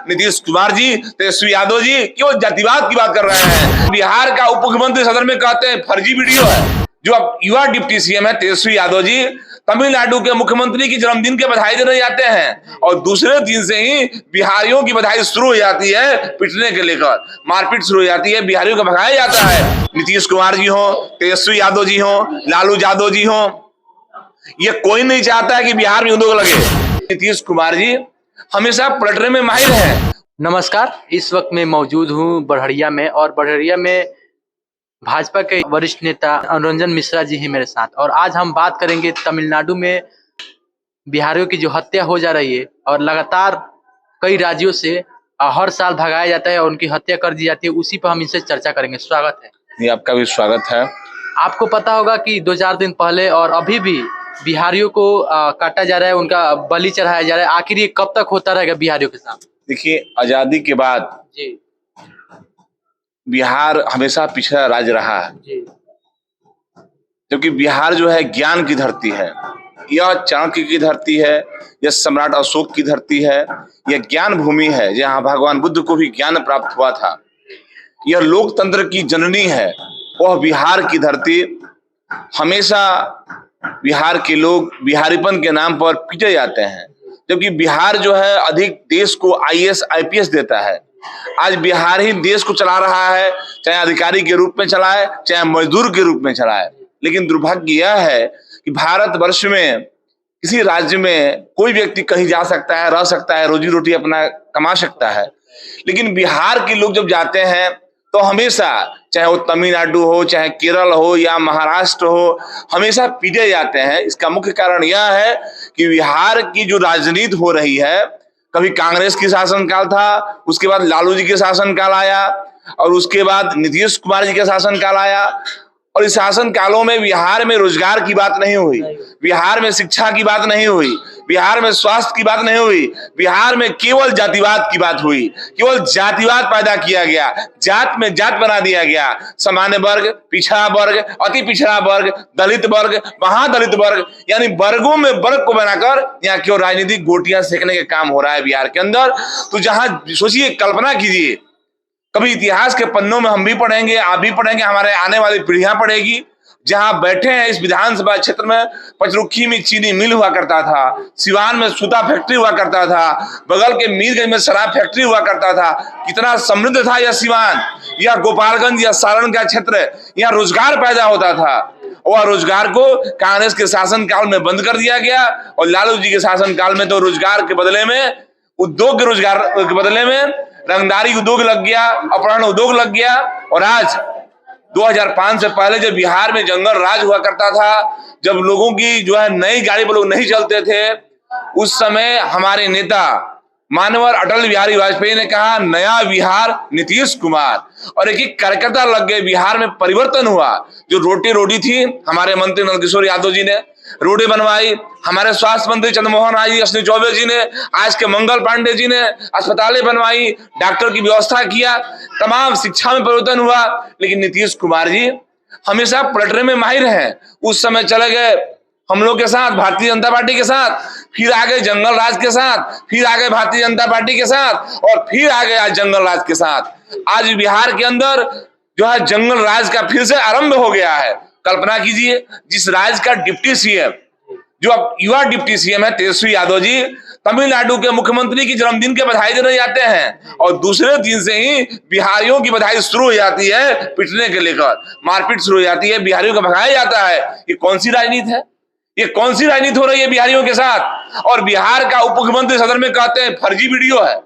नीतीश कुमार जी, तेजस्वी यादव जी क्यों जातिवाद की बात कर रहे हैं? बिहार का उप मुख्यमंत्री सदन में कहते हैं फर्जी वीडियो है। जो अब युवा डिप्टी सीएम है तेजस्वी यादव जी, तमिलनाडु के मुख्यमंत्री की जन्मदिन के बधाई देने जाते हैं और दूसरे दिन से ही बिहारियों की बधाई शुरू हो जाती है। पिटने के लेकर मारपीट शुरू हो जाती है, बिहारियों को भगाया जाता है। नीतीश कुमार जी हो, तेजस्वी यादव जी हो, लालू यादव जी हो, ये कोई नहीं चाहता है कि बिहार में उद्योग लगे। नीतीश कुमार जी हमेशा पलटने में माहिर है। नमस्कार, इस वक्त मैं मौजूद हूँ बढ़िया में और बढ़िया में भाजपा के वरिष्ठ नेता अनुरंजन मिश्रा जी हैं मेरे साथ। और आज हम बात करेंगे तमिलनाडु में बिहारियों की जो हत्या हो जा रही है और लगातार कई राज्यों से हर साल भगाया जाता है और उनकी हत्या कर दी जाती है, उसी पर हम इनसे चर्चा करेंगे। स्वागत है। जी, आपका भी स्वागत है। आपको पता होगा कि 2-4 दिन पहले और अभी भी बिहारियों को काटा जा रहा है, उनका बलि चढ़ाया जा रहा है। आखिर ये कब तक होता रहेगा बिहारियों के साथ? देखिए, आजादी के बाद जी बिहार हमेशा पिछड़ा राज्य रहा है, क्योंकि बिहार जो है ज्ञान की धरती है। यह चाणक्य की धरती है, यह सम्राट अशोक की धरती है, यह ज्ञान भूमि है जहाँ भगवान बुद्ध को भी ज्ञान प्राप्त हुआ था। यह लोकतंत्र की जननी है, वह बिहार की धरती। हमेशा बिहार के लोग बिहारीपन के नाम पर पीटे जाते हैं, जबकि बिहार जो है अधिक देश को आईएएस आईपीएस देता है। आज बिहार ही देश को चला रहा है, चाहे अधिकारी के रूप में चलाए, चाहे मजदूर के रूप में चलाए। लेकिन दुर्भाग्य यह है कि भारतवर्ष में किसी राज्य में कोई व्यक्ति कहीं जा सकता है, रह सकता है, रोजी रोटी अपना कमा सकता है, लेकिन बिहार के लोग जब जाते हैं तो हमेशा, चाहे वो तमिलनाडु हो, चाहे केरल हो या महाराष्ट्र हो, हमेशा पीटे जाते हैं। इसका मुख्य कारण यह है कि बिहार की जो राजनीति हो रही है, कभी कांग्रेस की शासनकाल था, उसके बाद लालू जी के शासनकाल आया और उसके बाद नीतीश कुमार जी का शासनकाल आया। और इस शासन कालों में बिहार में रोजगार की बात नहीं हुई, बिहार में शिक्षा की बात नहीं हुई, बिहार में स्वास्थ्य की बात नहीं हुई, बिहार में केवल जातिवाद की बात हुई। केवल जातिवाद पैदा किया गया, जात में जात बना दिया गया। सामान्य वर्ग, पिछड़ा वर्ग, अति पिछड़ा वर्ग, दलित वर्ग, महादलित वर्ग, यानी वर्गों में वर्ग को बनाकर यहाँ केवल राजनीतिक गोटियां सेकने का काम हो रहा है बिहार के अंदर। तो जहां सोचिए, कल्पना कीजिए, कभी इतिहास के पन्नों में हम भी पढ़ेंगे, आप भी पढ़ेंगे, हमारे आने वाली पीढ़ियां पढ़ेगी, जहां बैठे हैं इस विधानसभा क्षेत्र में पचरुखी में चीनी मिल हुआ करता था, सिवान में सूता फैक्ट्री हुआ करता था, बगल के मीरगंज में शराब फैक्ट्री हुआ करता था। कितना समृद्ध था यह सिवान, यह गोपालगंज या सारण का क्षेत्र, यहाँ रोजगार पैदा होता था। और रोजगार को कांग्रेस के शासनकाल में बंद कर दिया गया और लालू जी के शासनकाल में तो रोजगार के बदले में, उद्योग के रोजगार के बदले में रंगदारी उद्योग लग गया, अपहरण उद्योग लग गया। और आज 2005 से पहले जब बिहार में जंगल राज हुआ करता था, जब लोगों की जो है नई गाड़ी पर लोग नहीं चलते थे, उस समय हमारे नेता मानवर अटल बिहारी वाजपेयी ने कहा नया बिहार नीतीश कुमार, और एक एक कार्यकर्ता लग गए। बिहार में परिवर्तन हुआ। जो रोटी थी, हमारे मंत्री नंदकिशोर यादव जी ने रोडें बनवाई, हमारे स्वास्थ्य मंत्री चंद्रमोहन अश्विनी चौबे जी ने, आज के मंगल पांडे जी ने अस्पतालें बनवाई, डॉक्टर की व्यवस्था किया, तमाम शिक्षा में परिवर्तन हुआ। लेकिन नीतीश कुमार जी हमेशा पलटने में माहिर हैं। उस समय चले गए हम लोग के साथ, भारतीय जनता पार्टी के साथ, फिर आ गए जंगल राज के साथ, फिर आ गए भारतीय जनता पार्टी के साथ, और फिर आ गए आज जंगल राज के साथ। आज बिहार के अंदर जो है जंगल राज का फिर से आरंभ हो गया है। कल्पना कीजिए, जिस राज्य का डिप्टी सीएम, जो अब युवा डिप्टी सीएम है तेजस्वी यादव जी, तमिलनाडु के मुख्यमंत्री की जन्मदिन के बधाई देने जाते हैं और दूसरे दिन से ही बिहारियों की बधाई शुरू हो जाती है। पिटने के लेकर मारपीट शुरू हो जाती है, बिहारियों को भगाया जाता है। ये कौन सी राजनीति है? ये कौन सी राजनीति हो रही है बिहारियों के साथ? और बिहार का उप मुख्यमंत्री सदन में कहते हैं फर्जी वीडियो है,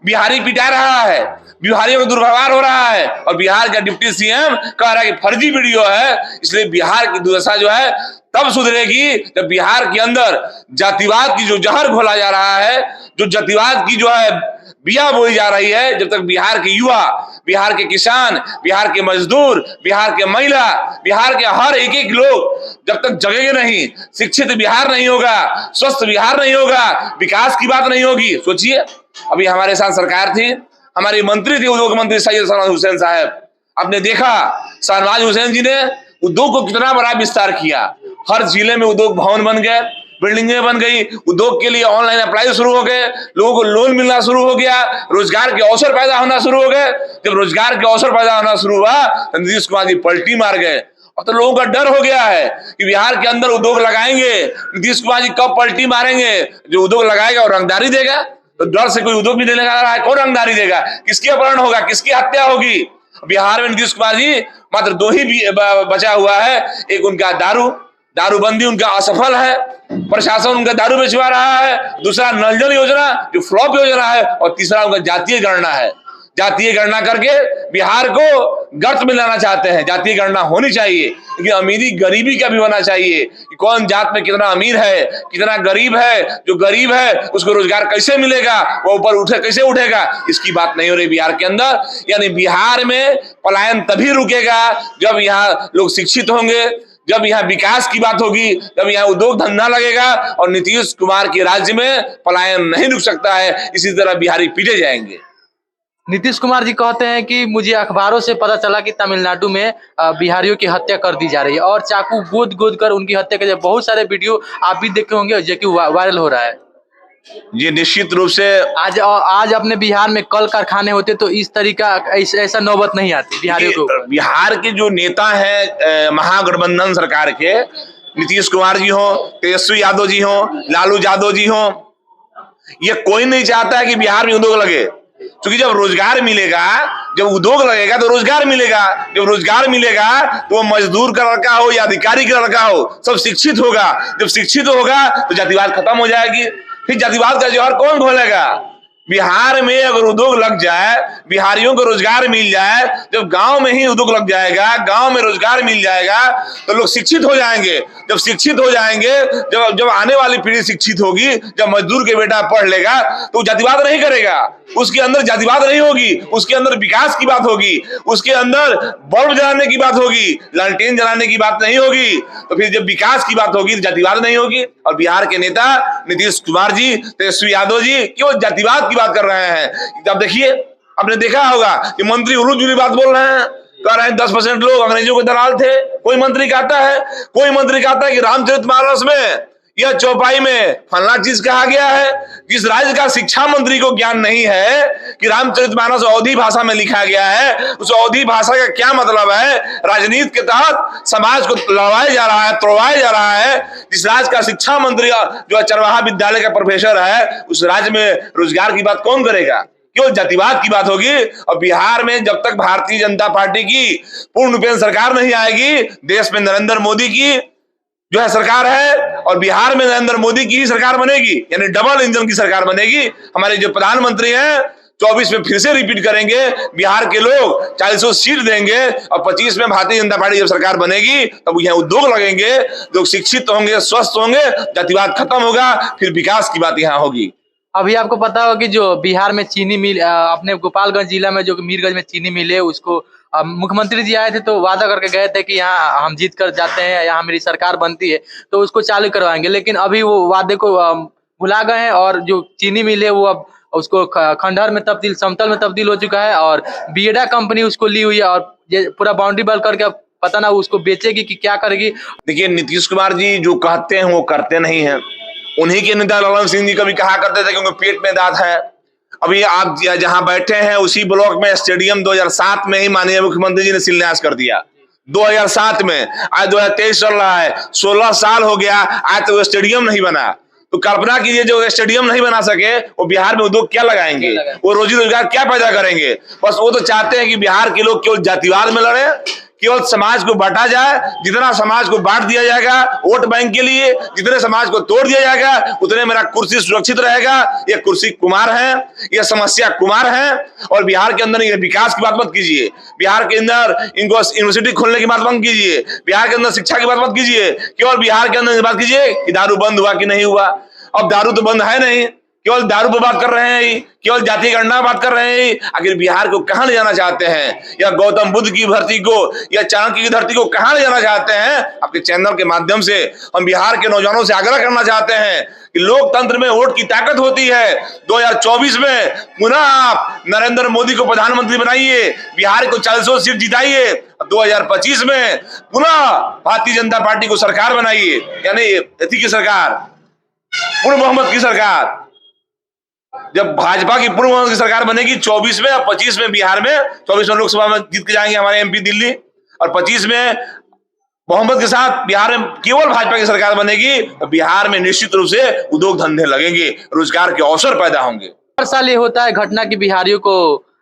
बिहारी पिटा रहा है, बिहारियों का दुर्व्यवहार हो रहा है, और बिहार का डिप्टी सीएम कह रहा है कि फर्जी वीडियो है। इसलिए बिहार की दुर्दशा जो है तब सुधरेगी जब बिहार के अंदर जातिवाद की जो जहर घोला जा रहा है, जो जातिवाद की जो है बिया बोई जा रही है, जब तक बिहार के युवा, बिहार के किसान, बिहार के मजदूर, बिहार के महिला, बिहार के हर एक लोग जब तक जगेंगे नहीं, शिक्षित बिहार नहीं होगा, स्वस्थ बिहार नहीं होगा, विकास की बात नहीं होगी। सोचिए, अभी हमारे साथ सरकार थी, हमारी मंत्री थी उद्योग मंत्री सैयद शहनवाज हुसैन साहब। आपने देखा शहनवाज हुसैन जी ने उद्योग को कितना बड़ा विस्तार किया, हर जिले में उद्योग भवन बन गए, बिल्डिंगें बन गई, उद्योग के लिए ऑनलाइन अप्लाई शुरू हो गए, लोगों को लोन मिलना शुरू हो गया, रोजगार के अवसर पैदा होना शुरू हो गए। जब रोजगार के अवसर पैदा होना शुरू हुआ तो नीतीश कुमार जी पलटी मार गए। और तो लोगों का डर हो गया है कि बिहार के अंदर उद्योग लगाएंगे, नीतीश कुमार जी कब पलटी मारेंगे, जो उद्योग लगाएगा और रंगदारी देगा। तो डर से कोई उद्योग भी नहीं लगा रहा है, कौन रंगदारी देगा, किसकी अपहरण होगा, किसकी हत्या होगी। बिहार में नीतीश कुमार जी मात्र दो ही बचा हुआ है, एक उनका दारूबंदी उनका असफल है, प्रशासन उनका दारू बेचवा रहा है, दूसरा नल जल योजना जो फ्लॉप योजना है, और तीसरा उनका जातीय गणना है। जातीय गणना करके बिहार को गर्त में लाना चाहते हैं। जातीय गणना होनी चाहिए, लेकिन अमीरी गरीबी का भी होना चाहिए कि कौन जात में कितना अमीर है, कितना गरीब है। जो गरीब है उसको रोजगार कैसे मिलेगा, वो ऊपर कैसे उठेगा, इसकी बात नहीं हो रही बिहार के अंदर। यानी बिहार में पलायन तभी रुकेगा जब यहाँ लोग शिक्षित होंगे, जब यहाँ विकास की बात होगी, जब यहाँ उद्योग धंधा लगेगा। और नीतीश कुमार के राज्य में पलायन नहीं रुक सकता है, इसी तरह बिहारी पीटे जाएंगे। नीतीश कुमार जी कहते हैं कि मुझे अखबारों से पता चला कि तमिलनाडु में बिहारियों की हत्या कर दी जा रही है और चाकू गोद कर उनकी हत्या कर, बहुत सारे वीडियो आप भी देखे होंगे जो कि वायरल हो रहा है। ये निश्चित रूप से आज अपने बिहार में कल कारखाने होते तो इस तरीका ऐसा नौबत नहीं आती बिहारियों को। बिहार के जो नेता हैं महागठबंधन सरकार के, नीतीश कुमार जी हो, तेजस्वी यादव जी हो, लालू यादव जी हो, ये कोई नहीं चाहता है कि बिहार में उद्योग लगे। क्योंकि जब रोजगार मिलेगा, जब उद्योग लगेगा तो रोजगार मिलेगा, जब रोजगार मिलेगा तो वो मजदूर का लड़का हो या अधिकारी का लड़का हो, सब शिक्षित होगा। जब शिक्षित होगा तो जातिवाद खत्म हो जाएगी। फिर जातिवाद का जौहर कौन घोलेगा। बिहार में अगर उद्योग लग जाए, बिहारियों को रोजगार मिल जाए, जब गांव में ही उद्योग लग जाएगा, गांव में रोजगार मिल जाएगा तो लोग शिक्षित हो जाएंगे। जब शिक्षित हो जाएंगे, जब आने वाली पीढ़ी शिक्षित होगी, जब मजदूर के बेटा पढ़ लेगा तो जातिवाद नहीं करेगा, उसके अंदर जातिवाद नहीं होगी, उसके अंदर विकास की बात होगी, उसके अंदर बल्ब जलाने की बात होगी, लालटेन जलाने की बात नहीं होगी। तो फिर जब विकास की बात होगी तो जातिवाद नहीं होगी। और बिहार के नेता नीतीश कुमार जी, तेजस्वी यादव जी क्यों जातिवाद बात कर रहे हैं। अब देखिए, आपने देखा होगा कि मंत्री उल्लू जुली बात बोल रहे हैं, कह रहे हैं 10% लोग अंग्रेजों के दलाल थे। कोई मंत्री कहता है कि रामचरितमानस में या चौपाई में फलना चीज कहा गया है। जिस राज्य का शिक्षा मंत्री को ज्ञान नहीं है कि रामचरितमानस अवधी भाषा में लिखा गया है, उस अवधी भाषा का क्या मतलब है, राजनीति के तहत समाज को लड़वाया जा रहा है, तोड़वाया जा रहा है। जिस राज्य का शिक्षा मंत्री जो चरवाहा विद्यालय का प्रोफेसर है, उस राज्य में रोजगार की बात कौन करेगा, क्यों जातिवाद की बात होगी। और बिहार में जब तक भारतीय जनता पार्टी की पूर्ण रूपेण सरकार नहीं आएगी, देश में नरेंद्र मोदी की जो है सरकार है और बिहार में नरेंद्र मोदी की ही सरकार बनेगी, यानी डबल इंजन की सरकार बनेगी। हमारे जो प्रधानमंत्री हैं 24 में फिर से रिपीट करेंगे, बिहार के लोग 40 सीट देंगे और 25 में भारतीय जनता पार्टी जब सरकार बनेगी तब यहाँ उद्योग लगेंगे, लोग शिक्षित होंगे, स्वस्थ होंगे, जातिवाद खत्म होगा, फिर विकास की बात यहाँ होगी। अभी आपको पता होगा कि जो बिहार में चीनी मिल, अपने गोपालगंज जिला में जो मीरगंज में चीनी मिल है, उसको मुख्यमंत्री जी आए थे तो वादा करके गए थे कि यहाँ हम जीत कर जाते हैं, यहाँ मेरी सरकार बनती है तो उसको चालू करवाएंगे। लेकिन अभी वो वादे को भुला गए हैं और जो चीनी मिल है वो अब उसको खंडहर में समतल में तब्दील हो चुका है और बीएडा कंपनी उसको ली हुई है और पूरा बाउंड्री बल करके पता ना उसको बेचेगी कि क्या करेगी। देखिए, नीतीश कुमार जी जो कहते हैं वो करते नहीं है। उन्हीं के नेता ललन सिंह जी कभी कहा करते थे कि उनके पेट में दांत है। अभी आप जहां बैठे हैं उसी ब्लॉक में स्टेडियम 2007 में ही माननीय मुख्यमंत्री जी ने शिलान्यास कर दिया। 2007 में, आज 2023 चल रहा है, 16 साल हो गया, आज तो स्टेडियम नहीं बना। तो कल्पना कीजिए, जो स्टेडियम नहीं बना सके वो बिहार में उद्योग क्या लगाएंगे, वो रोजी रोजगार क्या पैदा करेंगे। बस वो तो चाहते हैं कि बिहार के लोग केवल जातिवाद में लड़े, केवल समाज को बांटा जाए। जितना समाज को बांट दिया जाएगा वोट बैंक के लिए, जितने समाज को तोड़ दिया जाएगा उतने मेरा कुर्सी सुरक्षित रहेगा। ये कुर्सी कुमार है, ये समस्या कुमार है। और बिहार के अंदर ये विकास की बात मत कीजिए, बिहार के अंदर इनको यूनिवर्सिटी खोलने की बात मत कीजिए, बिहार के अंदर शिक्षा की बात मत कीजिए, केवल बिहार के अंदर बात कीजिए कि दारू बंद हुआ कि नहीं हुआ। अब दारू तो बंद है नहीं, केवल दारू पर बात कर रहे हैं, केवल जातीय गणना बात कर रहे हैं। आखिर बिहार को कहां ले जाना चाहते हैं, या गौतम बुद्ध की धरती को या चाणक्य की धरती को कहां ले जाना चाहते हैं। आपके चैनल के माध्यम से हम बिहार के नौजवानों से आग्रह करना चाहते हैं कि लोकतंत्र में वोट की ताकत होती है। 2024 में पुनः आप नरेंद्र मोदी को प्रधानमंत्री बनाइए, बिहार को 40 सीट जिताइए। 2025 में पुनः भारतीय जनता पार्टी को सरकार बनाइए, यानी एथी की सरकार, पूर्ण बहुमत की सरकार, जब भाजपा की पूर्ण बहुमत की सरकार बनेगी 24 में और 25 में बिहार में, 24 में लोकसभा में जीत के जाएंगे हमारे एमपी दिल्ली, और 25 में बहुमत के साथ बिहार में केवल भाजपा की सरकार बनेगी, तो बिहार में निश्चित रूप से उद्योग धंधे लगेंगे, रोजगार के अवसर पैदा होंगे। हर साल ये होता है घटना कि बिहारियों को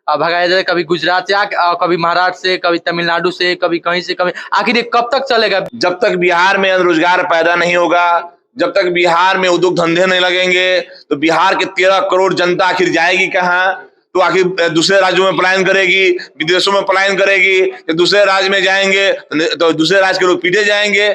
भगाया जाए, कभी गुजरात से, कभी महाराष्ट्र से, कभी तमिलनाडु से, कभी कहीं से, कभी। आखिर ये कब तक चलेगा? जब तक बिहार में रोजगार पैदा नहीं होगा, जब तक बिहार में उद्योग धंधे नहीं लगेंगे, तो बिहार के 13 करोड़ जनता आखिर जाएगी कहाँ? तो आखिर दूसरे राज्यों में पलायन करेगी, विदेशों में पलायन करेगी, या दूसरे राज्य में जाएंगे तो दूसरे राज्य के लोग पीटे जाएंगे।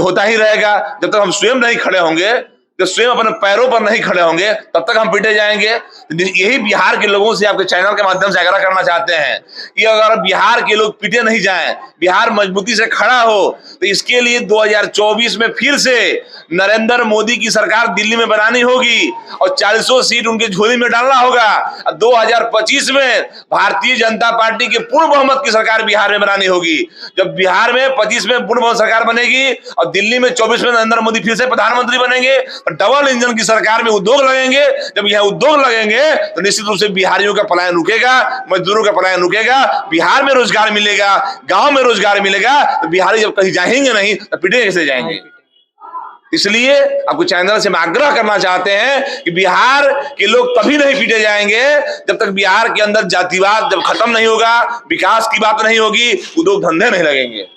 होता ही रहेगा। जब तक हम स्वयं नहीं खड़े होंगे, जब स्वयं अपने पैरों पर नहीं खड़े होंगे, तब तक हम पीटे जाएंगे। यही बिहार के लोगों से आपके चैनल के माध्यम से आग्रह करना चाहते हैं कि अगर बिहार के लोग पीटे नहीं जाएं, बिहार मजबूती से खड़ा हो, तो इसके लिए 2024 में फिर से नरेंद्र मोदी की सरकार दिल्ली में बनानी होगी और 40 सीट उनके झोली में डालना होगा। 2025 में भारतीय जनता पार्टी की पूर्ण बहुमत की सरकार बिहार में बनानी होगी। जब बिहार में 25 में पूर्ण बहुमत सरकार बनेगी और दिल्ली में 24 में नरेंद्र मोदी फिर से प्रधानमंत्री बनेंगे, डबल इंजन की सरकार में उद्योग लगेंगे। जब यह उद्योग लगेंगे तो निश्चित रूप से बिहारियों का पलायन रुकेगा, मजदूरों का पलायन रुकेगा, बिहार में रोजगार मिलेगा, गांव में रोजगार मिलेगा। तो बिहारी जब कहीं जाएंगे नहीं तो पीटे कैसे जाएंगे? इसलिए आपको चैनल से मैं आग्रह करना चाहते हैं कि बिहार के लोग कभी नहीं पीटे जाएंगे जब तक बिहार के अंदर जातिवाद जब खत्म नहीं होगा, विकास की बात नहीं होगी, उद्योग धंधे नहीं लगेंगे।